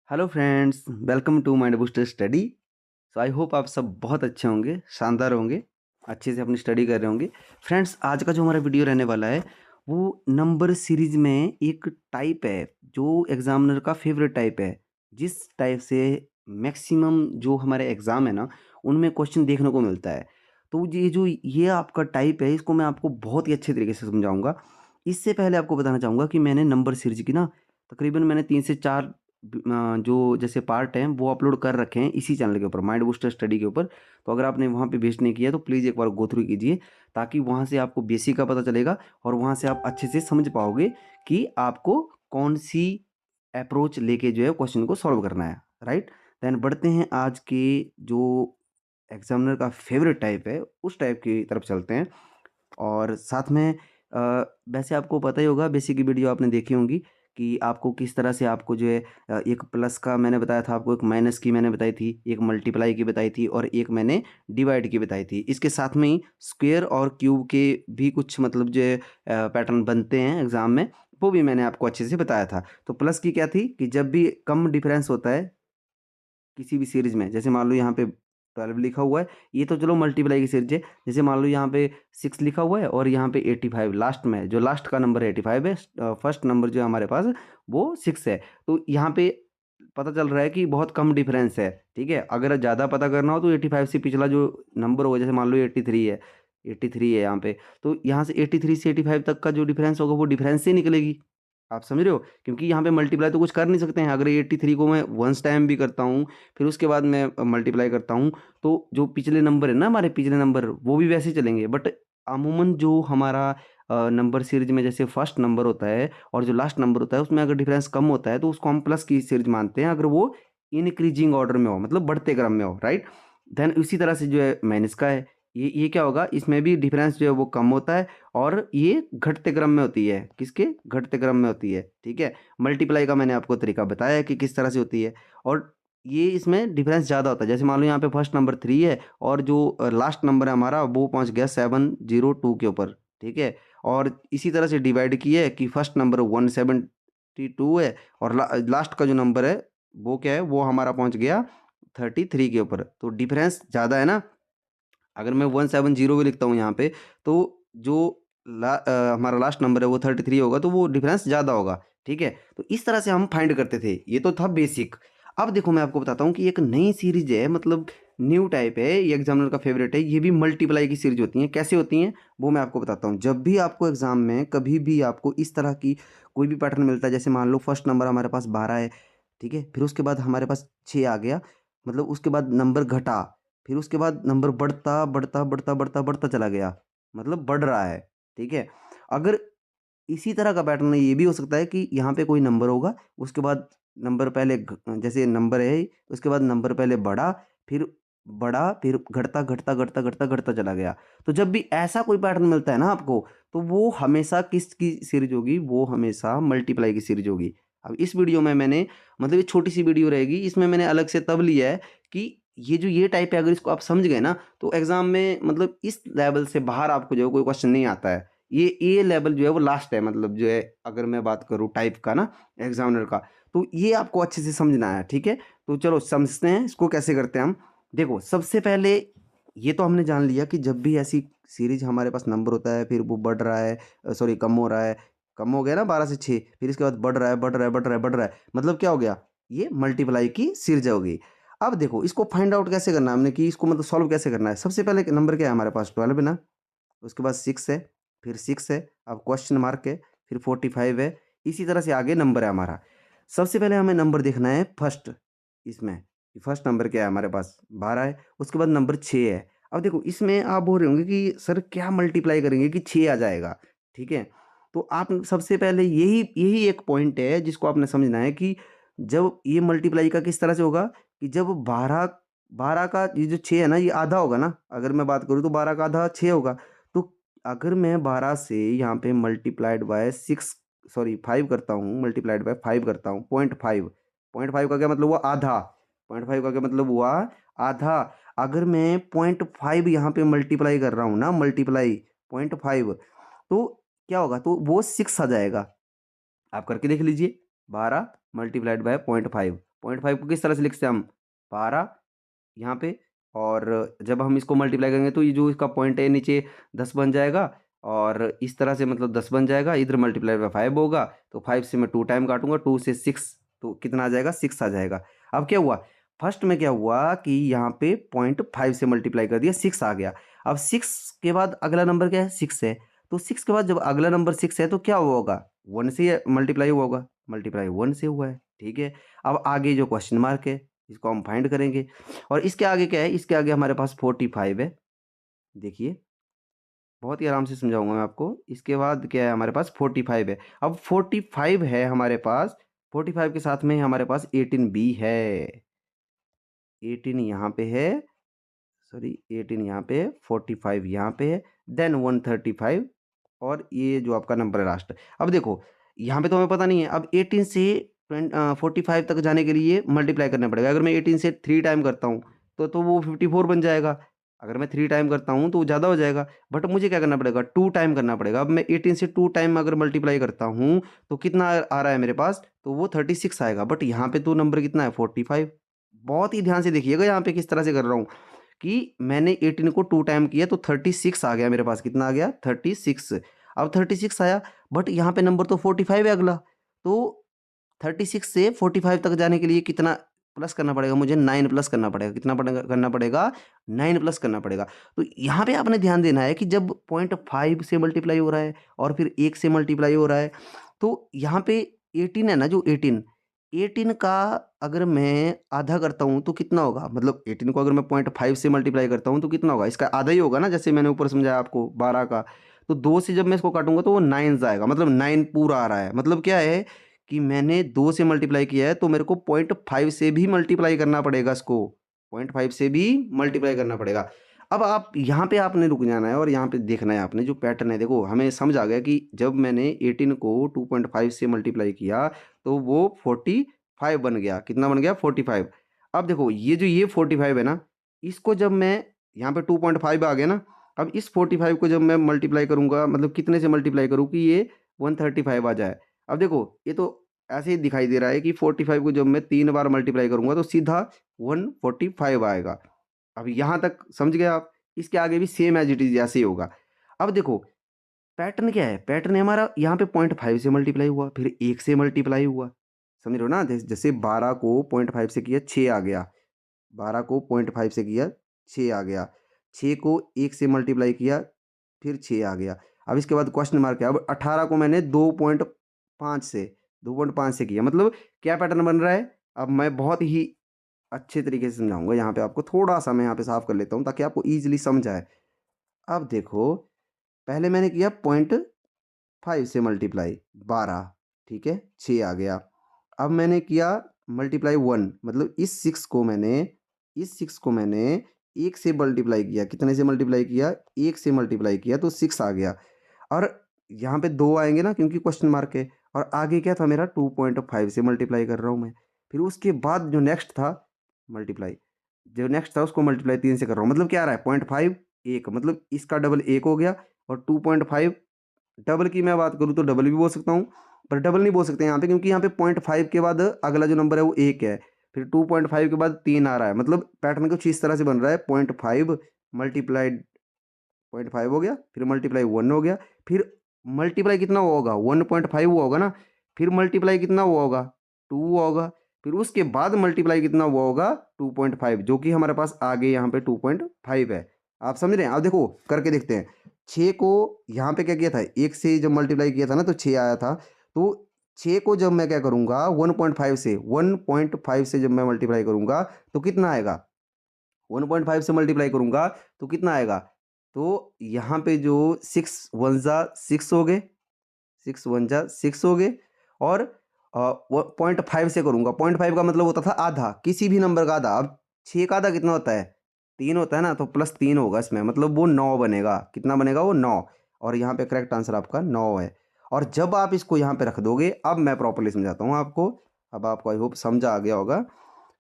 Hello friends, welcome to mind booster study. So I hope आप सब बहुत अच्छे होंगे, शानदार होंगे, अच्छे से अपनी स्टडी कर रहे होंगे। फ्रेंड्स, आज का जो हमारा वीडियो रहने वाला है वो नंबर सीरीज में एक टाइप है जो एग्जामिनर का फेवरेट टाइप है, जिस टाइप से मैक्सिमम जो हमारे एग्ज़ाम है ना उनमें क्वेश्चन देखने को मिलता है। तो ये आपका टाइप है, इसको मैं आपको बहुत ही अच्छे तरीके से समझाऊंगा। इससे पहले आपको बताना चाहूँगा कि मैंने नंबर सीरीज की ना तकरीबन मैंने 3 से 4 जो जैसे पार्ट हैं वो अपलोड कर रखे हैं इसी चैनल के ऊपर, माइंड बूस्टर स्टडी के ऊपर। तो अगर आपने वहाँ पे विजिट नहीं किया तो प्लीज़ एक बार गो थ्रू कीजिए, ताकि वहाँ से आपको बेसिक का पता चलेगा और वहाँ से आप अच्छे से समझ पाओगे कि आपको कौन सी अप्रोच लेके जो है क्वेश्चन को सॉल्व करना है। राइट। देन बढ़ते हैं आज के जो एग्जामिनर का फेवरेट टाइप है उस टाइप की तरफ चलते हैं। और साथ में वैसे आपको पता ही होगा, बेसिक की वीडियो आपने देखी होंगी कि आपको किस तरह से आपको जो है एक प्लस का मैंने बताया था आपको, एक माइनस की मैंने बताई थी, एक मल्टीप्लाई की बताई थी और एक मैंने डिवाइड की बताई थी। इसके साथ में ही स्क्वायर और क्यूब के भी कुछ मतलब जो है पैटर्न बनते हैं एग्जाम में, वो भी मैंने आपको अच्छे से बताया था। तो प्लस की क्या थी कि जब भी कम डिफरेंस होता है किसी भी सीरीज में, जैसे मान लो यहाँ पे 12 लिखा हुआ है, ये तो चलो मल्टीप्लाई की सीरीज है। जैसे मान लो यहाँ पे 6 लिखा हुआ है और यहाँ पे 85 लास्ट में, जो लास्ट का नंबर 85 है, फर्स्ट नंबर जो है हमारे पास वो 6 है। तो यहाँ पे पता चल रहा है कि बहुत कम डिफरेंस है। ठीक है, अगर ज़्यादा पता करना हो तो 85 से पिछला जो नंबर होगा, जैसे मान लो 83 है, 83 है यहाँ पे, तो यहाँ से 83 से 85 तक का जो डिफरेंस होगा वो डिफरेंस से निकलेगी। आप समझ रहे हो, क्योंकि यहाँ पे मल्टीप्लाई तो कुछ कर नहीं सकते हैं। अगर 83 को मैं वंस टाइम भी करता हूँ, फिर उसके बाद मैं मल्टीप्लाई करता हूँ, तो जो पिछले नंबर है ना, हमारे पिछले नंबर वो भी वैसे ही चलेंगे। बट अमूमन जो हमारा नंबर सीरीज में जैसे फर्स्ट नंबर होता है और जो लास्ट नंबर होता है उसमें अगर डिफरेंस कम होता है तो उसको हम प्लस की सीरीज मानते हैं, अगर वो इंक्रीजिंग ऑर्डर में हो, मतलब बढ़ते क्रम में हो। राइट। देन उसी तरह से जो है माइनस का है, ये क्या होगा, इसमें भी डिफरेंस जो है वो कम होता है और ये घटते क्रम में होती है। किसके? घटते क्रम में होती है। ठीक है। मल्टीप्लाई का मैंने आपको तरीका बताया है कि किस तरह से होती है। और ये इसमें डिफरेंस ज़्यादा होता है। जैसे मान लो यहाँ पे फर्स्ट नंबर 3 है और जो लास्ट नंबर है हमारा वो पहुँच गया 702 के ऊपर। ठीक है। और इसी तरह से डिवाइड की है कि फर्स्ट नंबर 172 है और लास्ट का जो नंबर है वो क्या है, वो हमारा पहुँच गया 33 के ऊपर। तो डिफरेंस ज़्यादा है ना। अगर मैं 170 भी लिखता हूँ यहाँ पे, तो जो हमारा लास्ट नंबर है वो 33 होगा, तो वो डिफरेंस ज़्यादा होगा। ठीक है। तो इस तरह से हम फाइंड करते थे, ये तो था बेसिक। अब देखो मैं आपको बताता हूँ कि एक नई सीरीज है, मतलब न्यू टाइप है, ये एग्जामिनर का फेवरेट है, ये भी मल्टीप्लाई की सीरीज होती हैं। कैसे होती हैं वो मैं आपको बताता हूँ। जब भी आपको एग्जाम में कभी भी आपको इस तरह की कोई भी पैटर्न मिलता है, जैसे मान लो फर्स्ट नंबर हमारे पास 12 है, ठीक है, फिर उसके बाद हमारे पास 6 आ गया, मतलब उसके बाद नंबर घटा, फिर उसके बाद नंबर बढ़ता बढ़ता बढ़ता बढ़ता बढ़ता चला गया, मतलब बढ़ रहा है। ठीक है। अगर इसी तरह का पैटर्न ये भी हो सकता है कि यहाँ पे कोई नंबर होगा, उसके बाद नंबर पहले जैसे नंबर है, उसके बाद नंबर पहले फिर बढ़ा, फिर घटता घटता घटता घटता घटता चला गया। तो जब भी ऐसा कोई पैटर्न मिलता है ना आपको, तो वो हमेशा किसकी सीरीज होगी, वो हमेशा मल्टीप्लाई की सीरीज होगी। अब इस वीडियो में मैंने, मतलब ये छोटी सी वीडियो रहेगी, इसमें मैंने अलग से तब लिया है कि ये टाइप है, अगर इसको आप समझ गए ना तो एग्जाम में मतलब इस लेवल से बाहर आपको जो है कोई क्वेश्चन नहीं आता है। ये लेवल जो है वो लास्ट है, मतलब जो है अगर मैं बात करूँ टाइप का ना एग्जामिनर का, तो ये आपको अच्छे से समझना है। ठीक है। तो चलो समझते हैं इसको कैसे करते हैं हम। देखो सबसे पहले ये तो हमने जान लिया कि जब भी ऐसी सीरीज हमारे पास नंबर होता है फिर वो बढ़ रहा है, सॉरी कम हो रहा है, कम हो गया ना 12 से 6, फिर इसके बाद बढ़ रहा है बढ़ रहा है बढ़ रहा है बढ़ रहा है, मतलब क्या हो गया, ये मल्टीप्लाई की सीरीज होगी। अब देखो इसको फाइंड आउट कैसे करना है हमने, कि इसको मतलब सॉल्व कैसे करना है। सबसे पहले नंबर क्या है हमारे पास, 12 है ना, उसके बाद 6 है, फिर 6 है, अब क्वेश्चन मार्क है, फिर 45 है, इसी तरह से आगे नंबर है हमारा। सबसे पहले हमें नंबर देखना है फर्स्ट, इसमें फर्स्ट नंबर क्या है हमारे पास, 12 है, उसके बाद नंबर 6 है। अब देखो इसमें आप बोल रहे होंगे कि सर क्या मल्टीप्लाई करेंगे कि 6 आ जाएगा। ठीक है। तो आप सबसे पहले यही यही एक पॉइंट है जिसको आपने समझना है कि जब ये मल्टीप्लाई का किस तरह से होगा, कि जब 12 12 का ये जो 6 है ना ये आधा होगा ना, अगर मैं बात करूँ तो 12 का आधा 6 होगा। तो अगर मैं 12 से यहाँ पे मल्टीप्लाइड बाय 6, सॉरी 5 करता हूँ, मल्टीप्लाइड बाय 5 करता हूँ, 0.5, 0.5 का क्या मतलब हुआ, आधा। 0.5 का क्या मतलब हुआ, आधा। अगर मैं 0.5 यहाँ पे मल्टीप्लाई कर रहा हूँ ना, मल्टीप्लाई 0.5, तो क्या होगा, तो वो 6 आ जाएगा। आप करके देख लीजिए, 12 मल्टीप्लाइड बाय 0.5, 0.5 को किस तरह से लिखते हैं हम, 12 यहाँ पे, और जब हम इसको मल्टीप्लाई करेंगे तो ये जो इसका पॉइंट है नीचे 10 बन जाएगा, और इस तरह से मतलब 10 बन जाएगा, इधर मल्टीप्लाई बाय 5 होगा, तो 5 से मैं 2 टाइम काटूंगा, 2 से 6, तो कितना आ जाएगा, 6 आ जाएगा। अब क्या हुआ, फर्स्ट में क्या हुआ कि यहाँ पे 0.5 से मल्टीप्लाई कर दिया, 6 आ गया। अब 6 के बाद अगला नंबर क्या है, 6 है, तो 6 के बाद जब अगला नंबर 6 है तो क्या हुआ होगा, 1 से मल्टीप्लाई हुआ होगा, मल्टीप्लाई 1 से हुआ है, ठीक है। अब आगे जो क्वेश्चन मार्क है इसको हम फाइंड करेंगे, और इसके आगे क्या है, इसके आगे हमारे पास 45 है। देखिए बहुत ही आराम से समझाऊंगा मैं आपको। इसके बाद क्या है, हमारे पास 45 है। अब 45 है हमारे पास, 45 के साथ में हमारे पास 18 बी है, 18 यहाँ पे है, सॉरी 18 यहाँ पे है, 45 यहाँ पे है, देन 135, और ये जो आपका नंबर है लास्ट। अब देखो यहाँ पे तो हमें पता नहीं है, अब 18 से 45 तक जाने के लिए मल्टीप्लाई करना पड़ेगा। अगर मैं 18 से 3 टाइम करता हूँ तो वो 54 बन जाएगा। अगर मैं 3 टाइम करता हूँ तो वो ज़्यादा हो जाएगा, बट मुझे क्या करना पड़ेगा, 2 टाइम करना पड़ेगा। अब मैं 18 से 2 टाइम अगर मल्टीप्लाई करता हूँ तो कितना आ रहा है मेरे पास, तो वो 36 आएगा, बट यहाँ पे तो नंबर कितना है, 45। बहुत ही ध्यान से देखिएगा यहाँ पे किस तरह से कर रहा हूँ कि मैंने 18 को 2 टाइम किया तो 36 आ गया मेरे पास, कितना आ गया, 36। अब 36 आया, बट यहाँ पे नंबर तो 45 है अगला, तो 36 से 45 तक जाने के लिए कितना प्लस करना पड़ेगा, मुझे 9 प्लस करना पड़ेगा। कितना करना पड़ेगा, 9 प्लस करना पड़ेगा। तो यहाँ पे आपने ध्यान देना है कि जब 0.5 से मल्टीप्लाई हो रहा है और फिर 1 से मल्टीप्लाई हो रहा है, तो यहाँ पे 18 है ना, जो 18 का अगर मैं आधा करता हूँ तो कितना होगा, मतलब 18 को अगर मैं 0.5 से मल्टीप्लाई करता हूँ तो कितना होगा, इसका आधा ही होगा ना, जैसे मैंने ऊपर समझाया आपको 12 का। तो 2 से जब मैं इसको काटूंगा तो वो 9 आएगा, मतलब 9 पूरा आ रहा है। मतलब क्या है कि मैंने 2 से मल्टीप्लाई किया है तो मेरे को 0.5 से भी मल्टीप्लाई करना पड़ेगा, इसको 0.5 से भी मल्टीप्लाई करना पड़ेगा। अब आप यहाँ पे आपने रुक जाना है और यहाँ पे देखना है आपने जो पैटर्न है। देखो हमें समझ आ गया कि जब मैंने 18 को 2.5 से मल्टीप्लाई किया तो वो 45 बन गया। कितना बन गया, 45। अब देखो ये 45 है ना, इसको जब मैं यहाँ पे 2.5 आ गया ना, अब इस 45 को जब मैं मल्टीप्लाई करूंगा, मतलब कितने से मल्टीप्लाई करूँ कि ये 135 आ जाए। अब देखो ये तो ऐसे ही दिखाई दे रहा है कि 45 को जब मैं 3 बार मल्टीप्लाई करूंगा तो सीधा 145 आएगा। अब यहाँ तक समझ गए आप, इसके आगे भी सेम एज इट इज ऐसे ही होगा। अब देखो पैटर्न क्या है, पैटर्न है हमारा यहाँ पे 0.5 से मल्टीप्लाई हुआ, फिर 1 से मल्टीप्लाई हुआ, समझ रहे हो ना। जैसे 12 को 0.5 से किया 6 आ गया, 12 को 0.5 से किया 6 आ गया, 6 को 1 से मल्टीप्लाई किया फिर 6 आ गया। अब इसके बाद क्वेश्चन मार्क है। अब 18 को मैंने 2.5 से किया, मतलब क्या पैटर्न बन रहा है। अब मैं बहुत ही अच्छे तरीके से समझाऊंगा यहाँ पे आपको, थोड़ा सा मैं यहाँ पे साफ कर लेता हूँ ताकि आपको ईजिली समझ आए। अब देखो पहले मैंने किया 0.5 से मल्टीप्लाई 12, ठीक है, 6 आ गया। अब मैंने किया मल्टीप्लाई 1, मतलब इस 6 को मैंने 1 से मल्टीप्लाई किया। कितने से मल्टीप्लाई किया, 1 से मल्टीप्लाई किया तो 6 आ गया। और यहाँ पे 2 आएंगे ना क्योंकि क्वेश्चन मार्क है, और आगे क्या था मेरा 2.5 से मल्टीप्लाई कर रहा हूँ मैं। फिर उसके बाद जो नेक्स्ट था मल्टीप्लाई, जो नेक्स्ट था उसको मल्टीप्लाई 3 से कर रहा हूँ। मतलब क्या आ रहा है, 0.5 1, मतलब इसका डबल 1 हो गया, और 2.5 डबल की मैं बात करूँ तो डबल भी बोल सकता हूँ, पर डबल नहीं बोल सकते यहाँ पे क्योंकि यहाँ पे 0.5 के बाद अगला जो नंबर है वो 1 है, फिर 2.5 के बाद 3 आ रहा है। मतलब पैटर्न कुछ इस तरह से बन रहा है, 0.5 मल्टीप्लाइड 0.5 हो गया, फिर मल्टीप्लाई 1 हो गया, फिर मल्टीप्लाई कितना हुआ होगा, 1.5 हुआ होगा ना, फिर मल्टीप्लाई कितना हुआ होगा, 2 हुआ होगा, फिर उसके बाद मल्टीप्लाई कितना हुआ होगा, 2.5, जो कि हमारे पास आगे यहाँ पे 2.5 है। आप समझ रहे हैं। अब देखो करके देखते हैं। 6 को यहाँ पे क्या किया था, 1 से जब मल्टीप्लाई किया था ना तो 6 आया था, तो 6 को जब मैं क्या करूँगा 1.5 से जब मैं मल्टीप्लाई करूँगा तो कितना आएगा, 1.5 से मल्टीप्लाई करूंगा तो कितना आएगा, तो यहाँ पे जो 6 वन जा 6 हो गए, 6 वन जा 6 हो गए, और 0.5 से करूंगा। 0.5 का मतलब होता था आधा, किसी भी नंबर का आधा। अब 6 का आधा कितना होता है, 3 होता है ना, तो +3 होगा इसमें, मतलब वो 9 बनेगा। कितना बनेगा, वो 9। और यहाँ पे करेक्ट आंसर आपका 9 है। और जब आप इसको यहाँ पे रख दोगे, अब मैं प्रॉपर्ली समझाता हूँ आपको, अब आपको आई होप समझ आ गया होगा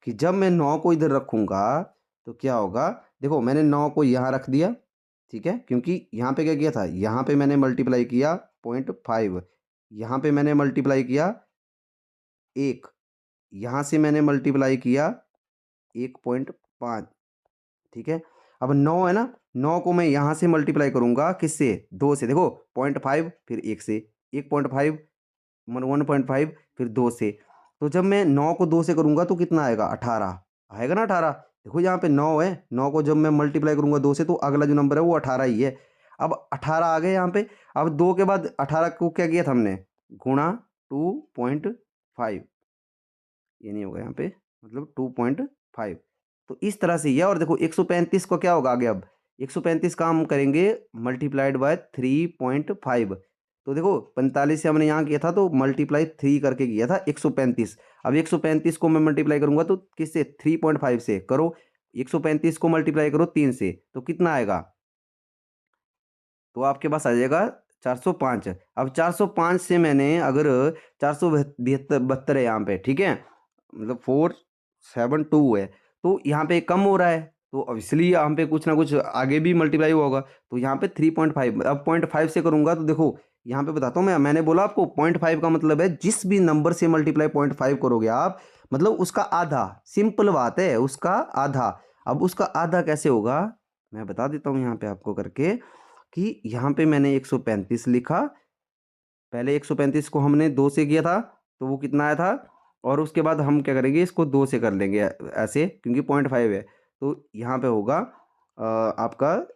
कि जब मैं 9 को इधर रखूंगा तो क्या होगा। देखो मैंने 9 को यहाँ रख दिया, ठीक है, क्योंकि यहाँ पे क्या किया था, यहाँ पे मैंने मल्टीप्लाई किया 0.5, यहाँ पे मैंने मल्टीप्लाई किया 1, यहाँ से मैंने मल्टीप्लाई किया 1.5, ठीक है। अब 9 है ना, 9 को मैं यहाँ से मल्टीप्लाई करूँगा किससे, 2 से। देखो 0.5 फिर 1 से, 1.5 1.5 फिर 2 से। तो जब मैं 9 को 2 से करूँगा तो कितना आएगा, 18 आएगा ना 18। देखो यहाँ पे 9 है, 9 को जब मैं मल्टीप्लाई करूँगा 2 से तो अगला जो नंबर है वो 18 ही है। अब 18 आ गए यहाँ पे। अब 2 के बाद 18 को क्या किया था हमने, गुणा 2.5, ये नहीं होगा यहाँ पे, मतलब 2.5। तो इस तरह से ये, और देखो 135 को क्या होगा आगे, अब 135 का हम करेंगे मल्टीप्लाइड बाय 3.5। तो देखो 45 से हमने यहाँ किया था तो मल्टीप्लाई 3 करके किया था 135। अब 135 को मैं मल्टीप्लाई करूंगा तो किससे, 3.5 से करो। 135 को मल्टीप्लाई करो 3 से तो कितना आएगा, तो आपके पास आ जाएगा 405। अब 405 से मैंने अगर 472 है यहाँ पे, ठीक है, मतलब 472 है, तो यहाँ पे कम हो रहा है तो अब इसलिए यहाँ पे कुछ ना कुछ आगे भी मल्टीप्लाई हुआ होगा। तो यहाँ पे 3.5, अब 0.5 से करूँगा तो देखो यहाँ पे बताता हूँ मैंने बोला आपको 0.5 का मतलब है जिस भी नंबर से मल्टीप्लाई 0.5 करोगे आप, मतलब उसका आधा। सिंपल बात है, उसका आधा। अब उसका आधा कैसे होगा, मैं बता देता हूँ यहाँ पे आपको करके, कि यहाँ पे मैंने 135 लिखा, पहले 135 को हमने 2 से किया था तो वो कितना आया था, और उसके बाद हम क्या करेंगे, इसको 2 से कर लेंगे ऐसे, क्योंकि 0.5 है। तो यहाँ पे होगा आपका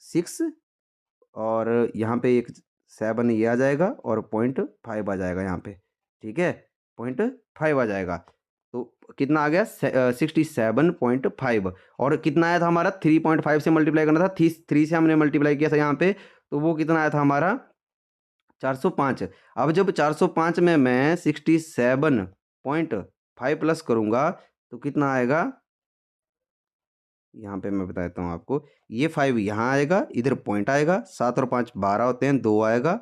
6, और यहाँ पे एक 7 ये आ जाएगा और 0.5 आ जाएगा यहाँ पे, ठीक है, 0.5 आ जाएगा। तो कितना आ गया, 67.5। और कितना आया था हमारा, 3.5 से मल्टीप्लाई करना था, 3 से हमने मल्टीप्लाई किया था यहाँ पे, तो वो कितना आया था हमारा, 405। अब जब 405 में मैं 67.5 प्लस करूँगा तो कितना आएगा, यहाँ पे मैं बता देता हूँ आपको, ये 5 यहाँ आएगा, इधर पॉइंट आएगा, 7 और 5 12 होते हैं, 2 आएगा,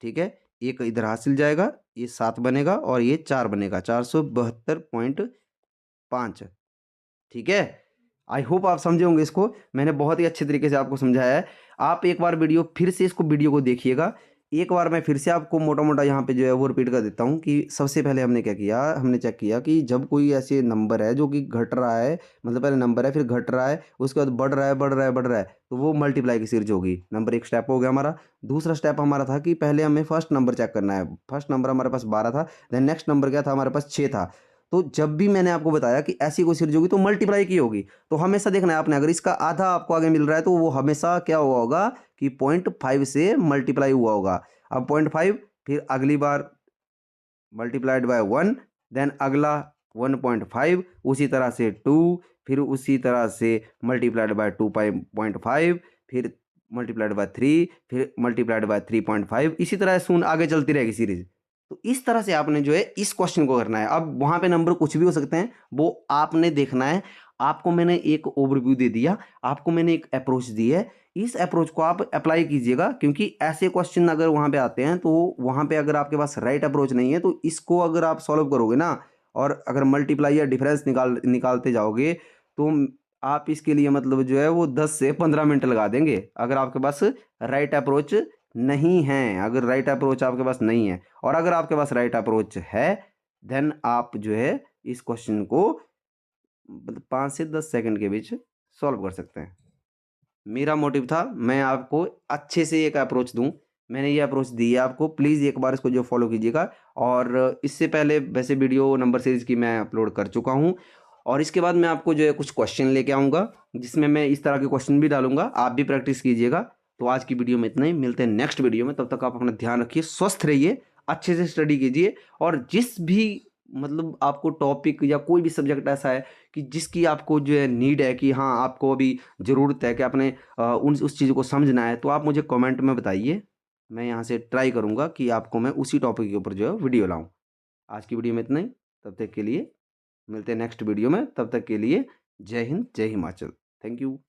ठीक है, एक इधर हासिल जाएगा, ये 7 बनेगा और ये 4 बनेगा, 472.5, ठीक है। आई होप आप समझे होंगे इसको, मैंने बहुत ही अच्छे तरीके से आपको समझाया है। आप एक बार वीडियो फिर से इसको वीडियो को देखिएगा, एक बार मैं फिर से आपको मोटा मोटा यहाँ पे जो है वो रिपीट कर देता हूँ कि सबसे पहले हमने क्या किया, हमने चेक किया कि जब कोई ऐसे नंबर है जो कि घट रहा है, मतलब पहले नंबर है फिर घट रहा है, उसके बाद बढ़ रहा है बढ़ रहा है बढ़ रहा है, तो वो मल्टीप्लाई की सीरीज होगी। नंबर एक स्टेप हो गया हमारा। दूसरा स्टेप हमारा था कि पहले हमें फर्स्ट नंबर चेक करना है। फर्स्ट नंबर हमारे पास 12 था, देन नेक्स्ट नंबर क्या था हमारे पास, 6 था। तो जब भी मैंने आपको बताया कि ऐसी कोई सीरीज होगी तो मल्टीप्लाई की होगी, तो हमेशा देखना है आपने, अगर इसका आधा आपको आगे मिल रहा है तो वो हमेशा क्या हुआ होगा कि 0.5 से मल्टीप्लाई हुआ होगा। अब 0.5 फिर अगली बार मल्टीप्लाइड बाय 1, देन अगला 1.5, उसी तरह से 2, फिर उसी तरह से मल्टीप्लाइड बाय 2.5, फिर मल्टीप्लाइड बाय 3, फिर मल्टीप्लाइड बाय 3.5, इसी तरह सुन आगे चलती रहेगी सीरीज। तो इस तरह से आपने जो है इस क्वेश्चन को करना है। अब वहां पे नंबर कुछ भी हो सकते हैं, वो आपने देखना है। आपको मैंने एक ओवरव्यू दे दिया, आपको मैंने एक अप्रोच दी है, इस अप्रोच को आप अप्लाई कीजिएगा, क्योंकि ऐसे क्वेश्चन अगर वहाँ पे आते हैं तो वहाँ पे अगर आपके पास राइट अप्रोच नहीं है तो इसको अगर आप सॉल्व करोगे ना, और अगर मल्टीप्लाई या डिफरेंस निकालते जाओगे तो आप इसके लिए मतलब जो है वो 10 से 15 मिनट लगा देंगे, अगर आपके पास राइट अप्रोच नहीं है। अगर राइट अप्रोच आपके पास नहीं है, और अगर आपके पास राइट अप्रोच है, देन आप जो है इस क्वेश्चन को मतलब 5 से 10 सेकंड के बीच सॉल्व कर सकते हैं। मेरा मोटिव था मैं आपको अच्छे से एक अप्रोच दूं, मैंने ये अप्रोच दी है आपको, प्लीज़ एक बार इसको जो फॉलो कीजिएगा। और इससे पहले वैसे वीडियो नंबर सीरीज़ की मैं अपलोड कर चुका हूं, और इसके बाद मैं आपको जो है कुछ क्वेश्चन लेके आऊँगा जिसमें मैं इस तरह के क्वेश्चन भी डालूंगा, आप भी प्रैक्टिस कीजिएगा। तो आज की वीडियो में इतना ही, मिलते हैं नेक्स्ट वीडियो में, तब तक आप अपना ध्यान रखिए, स्वस्थ रहिए, अच्छे से स्टडी कीजिए। और जिस भी मतलब आपको टॉपिक या कोई भी सब्जेक्ट ऐसा है कि जिसकी आपको जो है नीड है कि हाँ आपको अभी ज़रूरत है कि आपने उस चीज़ को समझना है, तो आप मुझे कमेंट में बताइए, मैं यहाँ से ट्राई करूँगा कि आपको मैं उसी टॉपिक के ऊपर जो है वीडियो लाऊँ। आज की वीडियो में इतना ही, तब तक के लिए मिलते हैं नेक्स्ट वीडियो में, तब तक के लिए जय हिंद जय हिमाचल। Thank you.